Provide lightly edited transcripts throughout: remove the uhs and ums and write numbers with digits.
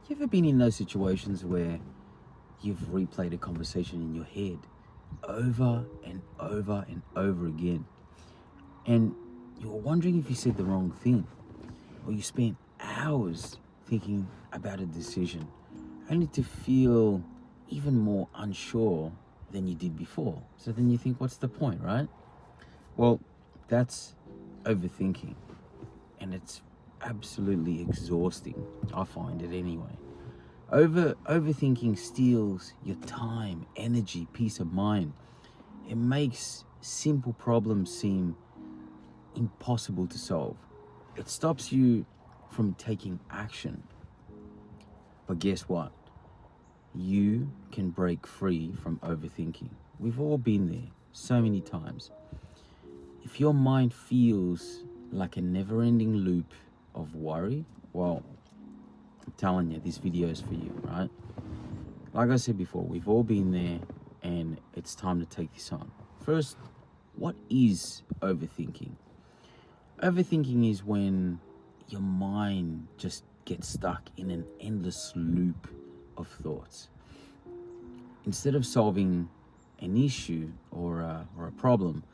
You ever been in those situations where you've replayed a conversation in your head over and over and over again, and you're wondering if you said the wrong thing, or you spent hours thinking about a decision, only to feel even more unsure than you did before? So then you think, what's the point, right? Well, that's overthinking, and it's absolutely exhausting. I find it anyway. Overthinking steals your time, energy, peace of mind. It makes simple problems seem impossible to solve. It stops you from taking action. But guess what? You can break free from overthinking. We've all been there so many times. If your mind feels like a never-ending loop of worry, well, I'm telling you, this video is for you, right? Like I said before, we've all been there, and it's time to take this on. First, what is overthinking? Overthinking is when your mind just gets stuck in an endless loop of thoughts. Instead of solving an issue or a problem,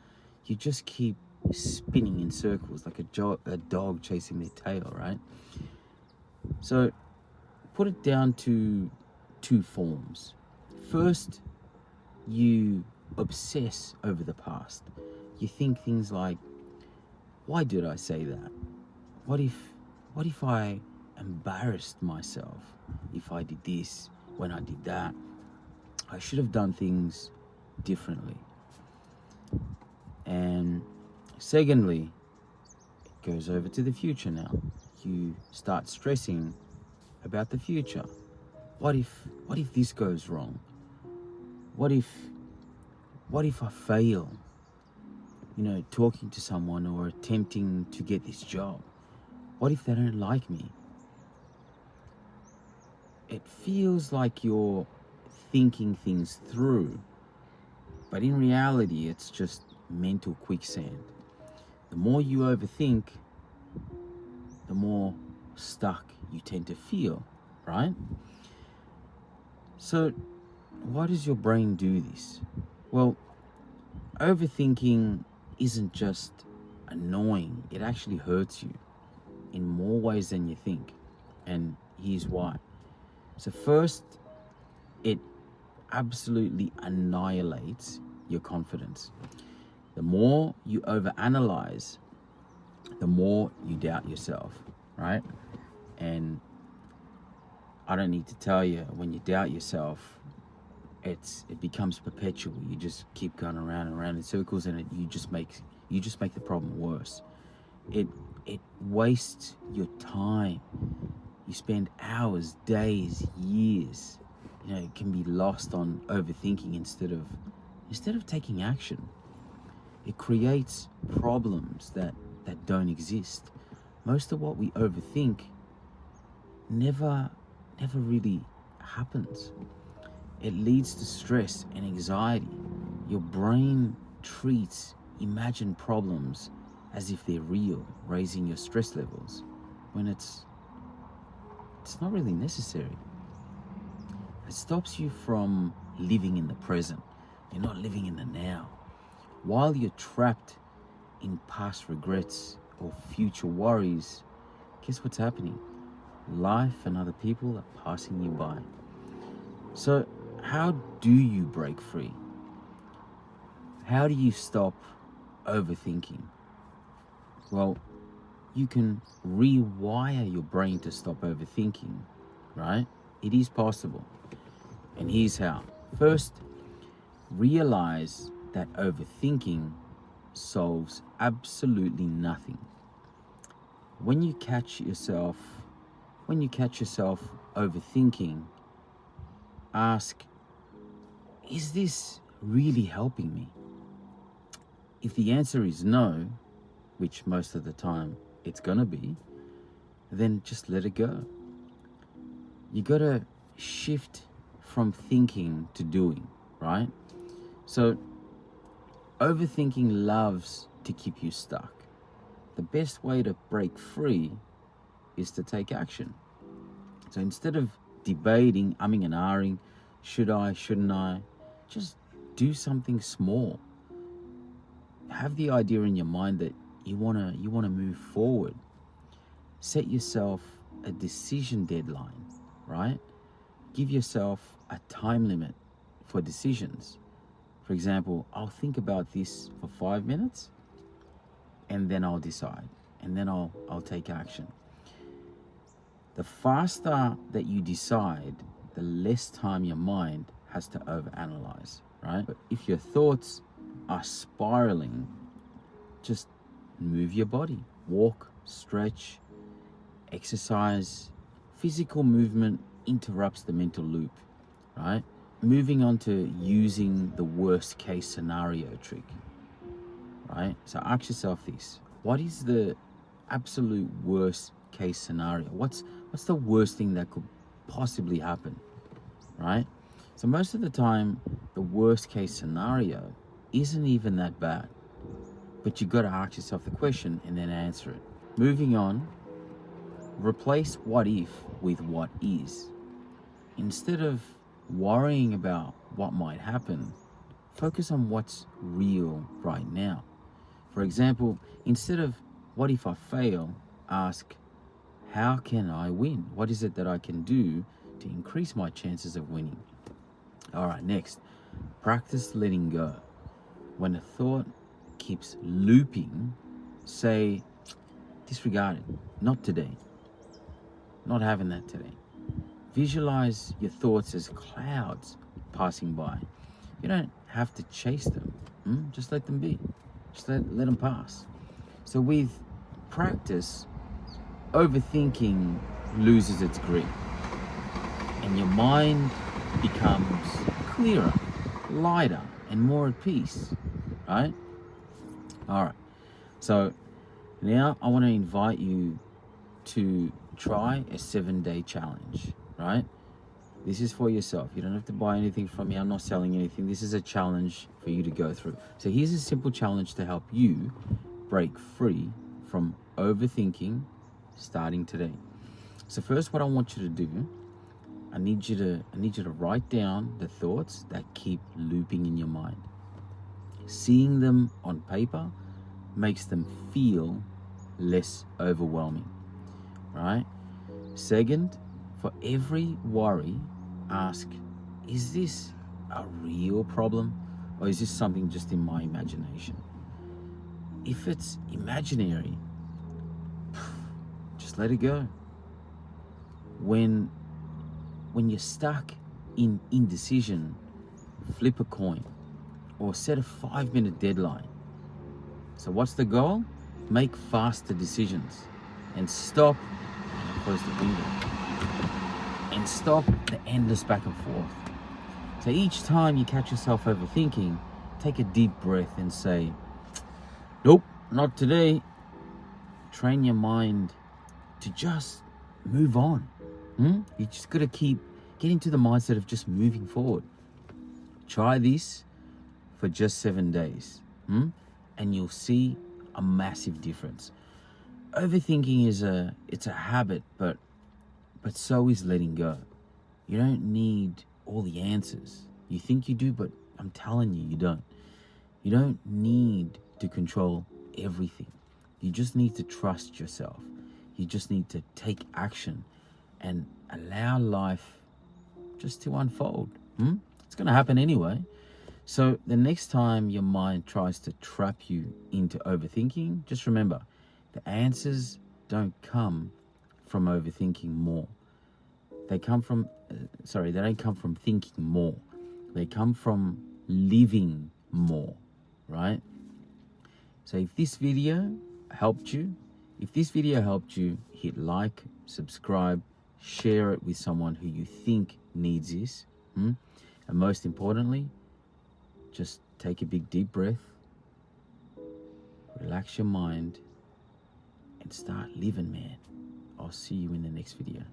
you just keep spinning in circles like a dog chasing their tail, right? So put it down to two forms. First, you obsess over the past. You think things like, why did I say that? What if I embarrassed myself if I did this when I did that? I should have done things differently. And secondly, it goes over to the future now. You start stressing about the future. What if this goes wrong? What if I fail? Talking to someone or attempting to get this job. What if they don't like me? It feels like you're thinking things through, but in reality, it's just mental quicksand. The more you overthink, the more stuck you tend to feel, right? So why does your brain do this? Well, overthinking isn't just annoying, it actually hurts you in more ways than you think. And here's why. So first, it absolutely annihilates your confidence. The more you overanalyze, the more you doubt yourself, right? And I don't need to tell you, when you doubt yourself, it becomes perpetual. You just keep going around and around in circles, and you just make the problem worse. It wastes your time. You spend hours, days, years. It can be lost on overthinking instead of taking action. It creates problems that don't exist. Most of what we overthink never really happens. It leads to stress and anxiety. Your brain treats imagined problems as if they're real, raising your stress levels, when it's not really necessary. It stops you from living in the present. You're not living in the now. While you're trapped in past regrets or future worries, guess what's happening? Life and other people are passing you by. So how do you break free? How do you stop overthinking? Well, you can rewire your brain to stop overthinking, right? It is possible. And here's how. First, realize that overthinking solves absolutely nothing. When you catch yourself overthinking, ask, is this really helping me? If the answer is no, which most of the time it's gonna be, then just let it go. You gotta shift from thinking to doing, right? So overthinking loves to keep you stuck. The best way to break free is to take action. So instead of debating, umming and ahhing, should I, shouldn't I? Just do something small. Have the idea in your mind that you wanna move forward. Set yourself a decision deadline, right? Give yourself a time limit for decisions. For example, I'll think about this for 5 minutes and then I'll decide, and then I'll take action. The faster that you decide, the less time your mind has to overanalyze, right? But if your thoughts are spiraling, just move your body. Walk, stretch, exercise. Physical movement interrupts the mental loop, right? Moving on to using the worst case scenario trick, right? So ask yourself this: what is the absolute worst case scenario? What's the worst thing that could possibly happen, right? So most of the time, the worst case scenario isn't even that bad, but you got to ask yourself the question and then answer it. Moving on, replace what if with what is. Instead of worrying about what might happen, focus on what's real right now. For example, instead of what if I fail, ask, how can I win? What is it that I can do to increase my chances of winning? All right, next, practice letting go. When a thought keeps looping, say, disregard it. Not today. Not having that today. Visualize your thoughts as clouds passing by. You don't have to chase them. Just let them be. Just let them pass. So with practice, overthinking loses its grip and your mind becomes clearer, lighter, and more at peace, right? All right. So now I want to invite you to try a 7-day challenge, right? This is for yourself. You don't have to buy anything from me. I'm not selling anything. This is a challenge for you to go through. So here's a simple challenge to help you break free from overthinking starting today. So first, what I want you to do, I need you to write down the thoughts that keep looping in your mind. Seeing them on paper makes them feel less overwhelming, right? Second, for every worry, ask, is this a real problem or is this something just in my imagination? If it's imaginary, just let it go. When you're stuck in indecision, flip a coin or set a 5-minute deadline. So what's the goal? Make faster decisions and stop, and close the window, and stop the endless back and forth. So each time you catch yourself overthinking, take a deep breath and say, nope, not today. Train your mind to just move on. You just got to get into the mindset of just moving forward. Try this for just 7 days, and you'll see a massive difference. Overthinking it's a habit, but so is letting go. You don't need all the answers. You think you do, but I'm telling you, you don't. You don't need to control everything. You just need to trust yourself. You just need to take action and allow life just to unfold. It's going to happen anyway. So the next time your mind tries to trap you into overthinking, just remember, the answers don't come from overthinking more. They don't come from thinking more. They come from living more, right? So if this video helped you, hit like, subscribe, share it with someone who you think needs this. And most importantly, just take a big deep breath, relax your mind, and start living, man. I'll see you in the next video.